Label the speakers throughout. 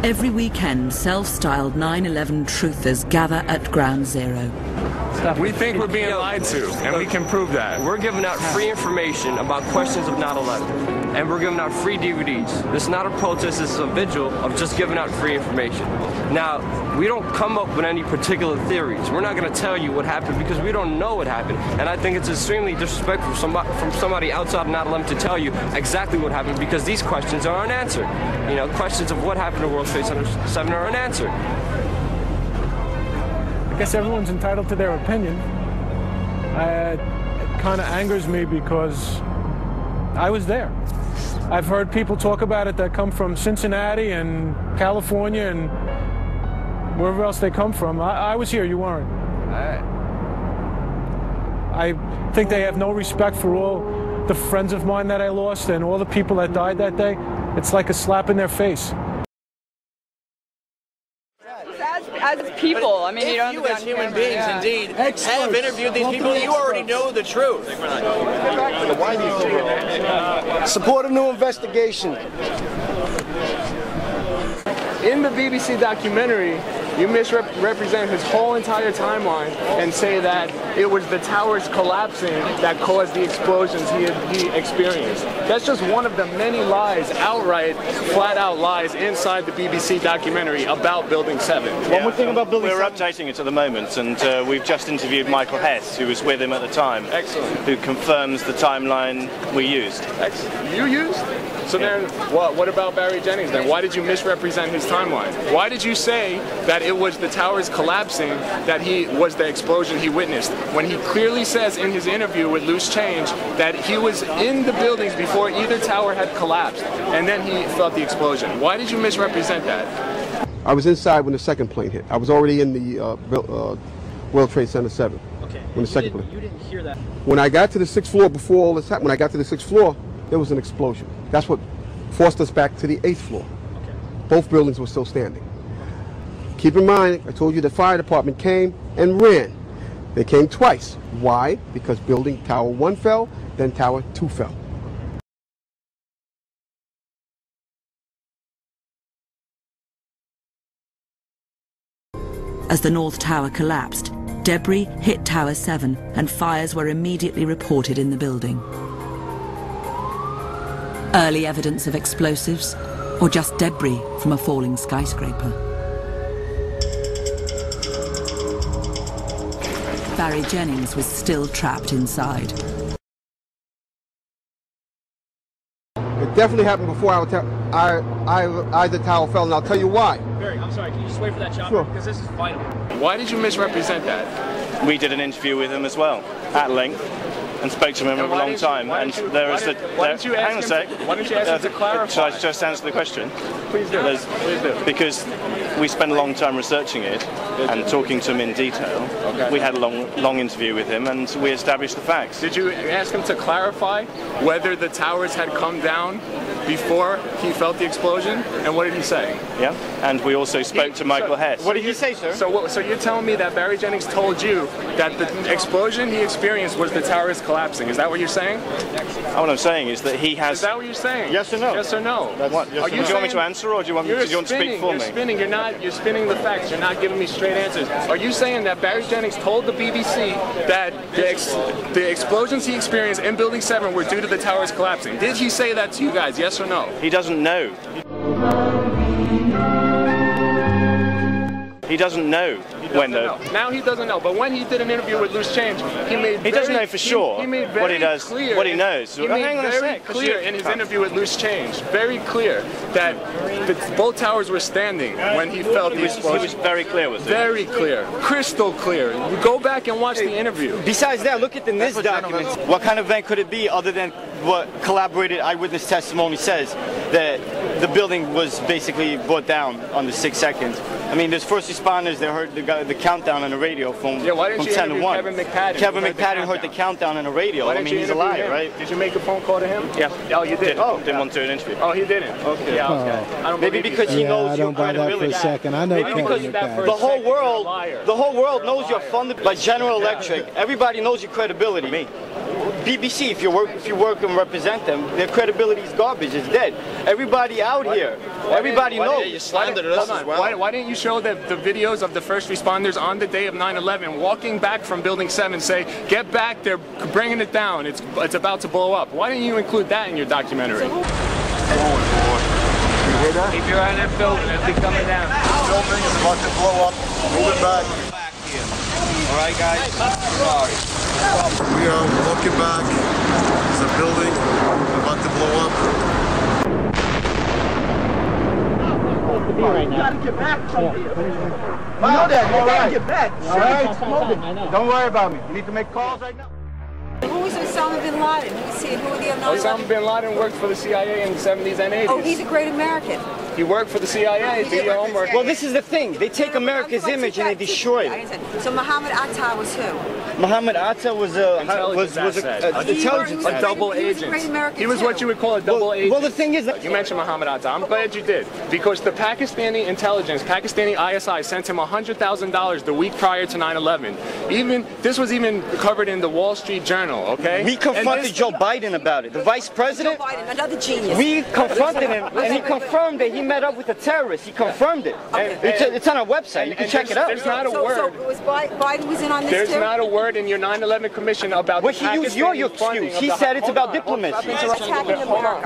Speaker 1: Every weekend, self-styled 9/11 truthers gather at Ground Zero.
Speaker 2: We think we're being lied to, and we can prove that.
Speaker 3: We're giving out free information about questions of 9/11, and we're giving out free DVDs. This is not a protest, this is a vigil of just giving out free information. Now, we don't come up with any particular theories. We're not going to tell you what happened because we don't know what happened. And I think it's extremely disrespectful from somebody outside of 9/11 to tell you exactly what happened because these questions are unanswered. You know, questions of what happened to World Trade Center 7 are unanswered.
Speaker 4: I guess everyone's entitled to their opinion. It kind of angers me because I was there. I've heard people talk about it that come from Cincinnati and California and wherever else they come from. I was here, you weren't. I think they have no respect for all the friends of mine that I lost and all the people that died that day. It's like a slap in their face.
Speaker 5: As people, I mean, you don't have to
Speaker 6: as human beings, indeed, have interviewed these people, you already know the truth.
Speaker 7: Support a new investigation.
Speaker 4: In the BBC documentary, you misrepresent his whole entire timeline and say that it was the towers collapsing that caused the explosions he experienced. That's just one of the many lies, outright, flat-out lies inside the BBC documentary about Building 7.
Speaker 8: One more thing about Building 7. We're updating it at the moment, and we've just interviewed Michael Hess, who was with him at the time.
Speaker 4: Excellent.
Speaker 8: Who confirms the timeline we used.
Speaker 4: Excellent. You used? So then, what about Barry Jennings then? Why did you misrepresent his timeline? Why did you say that it was the towers collapsing that was the explosion he witnessed, when he clearly says in his interview with Loose Change that he was in the buildings before either tower had collapsed, and then he felt the explosion? Why did you misrepresent that?
Speaker 7: I was inside when the second plane hit. I was already in the World Trade Center 7.
Speaker 6: Okay.
Speaker 7: When the second plane.
Speaker 6: You didn't hear that.
Speaker 7: When I got to the 6th floor, before all this happened, when I got to the 6th floor, there was an explosion. That's what forced us back to the 8th floor.
Speaker 6: Okay.
Speaker 7: Both buildings were still standing. Keep in mind, I told you the fire department came and ran. They came twice. Why? Because building Tower 1 fell, then Tower 2 fell.
Speaker 1: As the North Tower collapsed, debris hit Tower 7 and fires were immediately reported in the building. Early evidence of explosives, or just debris from a falling skyscraper. Barry Jennings was still trapped inside.
Speaker 7: It definitely happened before the tower fell, and I'll tell you why.
Speaker 6: Barry, I'm sorry, can you just wait for that shot?
Speaker 7: Sure.
Speaker 6: Because this is vital.
Speaker 4: Why did you misrepresent that?
Speaker 8: We did an interview with him as well, at length, and spoke to him for a long time.
Speaker 4: Why don't you ask him to clarify?
Speaker 8: Should I just answer the question?
Speaker 4: Please do. Please do.
Speaker 8: Because we spent a long time researching it and talking to him in detail.
Speaker 4: Okay.
Speaker 8: We had a long interview with him, and we established the facts.
Speaker 4: Did you ask him to clarify whether the towers had come down before he felt the explosion? And what did he say?
Speaker 8: Yeah, and we also spoke to Michael Hess.
Speaker 6: What did he say, sir?
Speaker 4: So you're telling me that Barry Jennings told you that the explosion he experienced was the towers collapsing? Is that what you're saying?
Speaker 8: What I'm saying is that he has...
Speaker 4: Is that what you're saying?
Speaker 8: Yes or no?
Speaker 4: Yes or no?
Speaker 8: What? Yes do you want me to answer, or do you want to speak for me?
Speaker 4: You're spinning the facts. You're not giving me straight answers. Are you saying that Barry Jennings told the BBC that the explosions he experienced in Building 7 were due to the towers collapsing? Did he say that to you guys? Yes or no?
Speaker 8: He doesn't know. He doesn't know when the...
Speaker 4: Now he doesn't know, but when he did an interview with Loose Change, he
Speaker 8: doesn't know for sure what he does, what he knows.
Speaker 4: He made very clear in his interview with Loose Change, very clear that both towers were standing when he felt the explosion.
Speaker 8: He was very clear, was he?
Speaker 4: Very clear, crystal clear. You go back and watch the interview.
Speaker 6: Besides that, look at the NIST documents. What kind of event could it be other than what collaborated eyewitness testimony says, that the building was basically brought down on the 6 seconds? I mean, there's first responders that heard the countdown on the radio from 10 to 1.
Speaker 4: Kevin McPadden?
Speaker 6: Kevin McPadden heard the countdown on the radio. I mean, he's alive, right?
Speaker 4: Did you make a phone call to him?
Speaker 8: Yeah.
Speaker 4: Oh, you did?
Speaker 8: Didn't want to do an interview.
Speaker 4: Oh, he didn't? Okay. Yeah, okay.
Speaker 6: Maybe because he knows your credibility.
Speaker 9: For a second. I know
Speaker 6: Maybe because the whole world knows you're funded by General Electric. Everybody knows your credibility.
Speaker 8: Me.
Speaker 6: BBC, if you work and represent them, their credibility is garbage. It's dead. Everybody out here, everybody knows.
Speaker 4: You slandered us as well. Why didn't you show the videos of the first responders on the day of 9/11 walking back from Building 7, say, get back, they're bringing it down, it's about to blow up? Why didn't you include that in your documentary?
Speaker 2: Keep your eye on that building, it'll be coming down.
Speaker 9: Building is about to blow up. Move it back.
Speaker 3: All right, guys. Sorry.
Speaker 9: We are walking back. There's a building about to blow up.
Speaker 10: You gotta get back from here. You know that. You gotta get back. All right? Don't worry about me. You need to make calls right now.
Speaker 11: Who was Osama bin Laden? Who were the
Speaker 4: Osama bin Laden worked for the CIA in the 70s and 80s.
Speaker 11: Oh, he's a great American.
Speaker 4: He worked for the CIA. Do your homework.
Speaker 6: Well, this is the thing. They take America's image and they destroy it.
Speaker 11: So Muhammad Atta was who?
Speaker 6: Muhammad Atta was a
Speaker 4: intelligence a double agent. He was what you would call a double agent.
Speaker 6: Well, the thing is,
Speaker 4: you mentioned Muhammad Atta. I'm glad you did, because the Pakistani intelligence, Pakistani ISI, sent him $100,000 the week prior to 9/11. This was even covered in the Wall Street Journal. Okay.
Speaker 6: We confronted Joe Biden about it. The vice president.
Speaker 11: Joe Biden, another genius.
Speaker 6: We confronted him, and he confirmed that he met up with a terrorist. He confirmed it. Okay. It's on our website. You can check it out.
Speaker 4: There's not a word.
Speaker 11: So Biden was in on this
Speaker 4: There's
Speaker 11: too?
Speaker 4: not a word in your 9/11 commission about
Speaker 6: the Pakistani. He used your excuse. He said it's about diplomacy.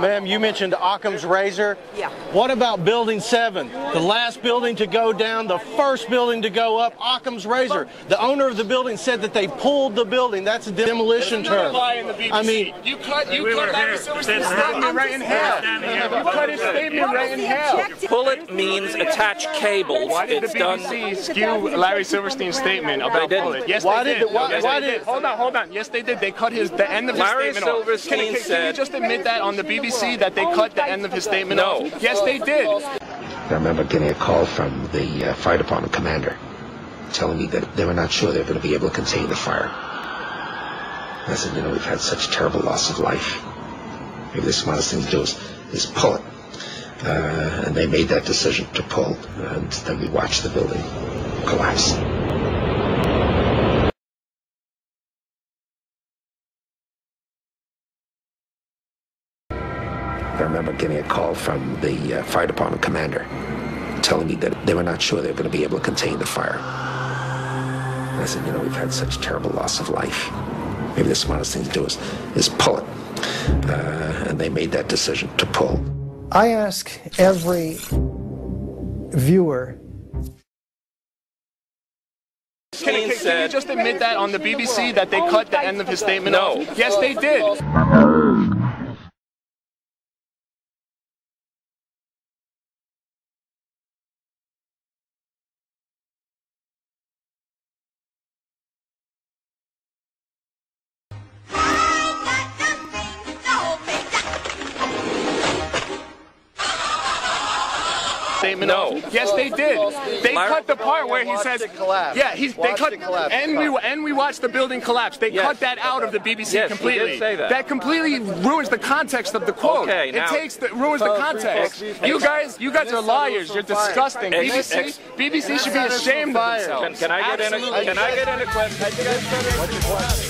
Speaker 10: Ma'am, you mentioned Occam's razor.
Speaker 11: Yeah.
Speaker 10: What about Building 7? The last building to go down, the first building to go up, Occam's razor. The owner of the building said that they pulled the building. That's a demolition term.
Speaker 4: I mean, you cut Larry Silverstein's statement right in half. You cut his statement right in half.
Speaker 12: Pull it means attach cables.
Speaker 4: Why did the BBC skew Larry Silverstein's statement about pull it? Yes, they did. Why did? Hold on. Yes, they did. They cut the end of his statement off. Can you just admit that on the BBC that they cut the end of his statement off? Yes, they did.
Speaker 13: I remember getting a call from the fire department commander telling me that they were not sure they were going to be able to contain the fire. I said, you know, we've had such terrible loss of life. Maybe the smartest thing to do is pull it. And they made that decision to pull, and then we watched the building collapse. I remember getting a call from the fire department commander telling me that they were not sure they were going to be able to contain the fire. I said, you know, we've had such terrible loss of life. Maybe the smartest thing to do is pull it. And they made that decision to pull.
Speaker 14: I ask every viewer.
Speaker 4: Can you just admit that on the BBC that they cut the end of his statement off? Yes, they did. Statement off. Yes, they did. They cut the part where he says, "Yeah, they cut," and we watched the building collapse. They cut that out of the BBC completely.
Speaker 12: He did say that.
Speaker 4: That completely ruins the context of the quote.
Speaker 12: Okay, now,
Speaker 4: ruins the context. You guys are liars. You're disgusting. BBC should be ashamed of themselves.
Speaker 12: Can I get in a question?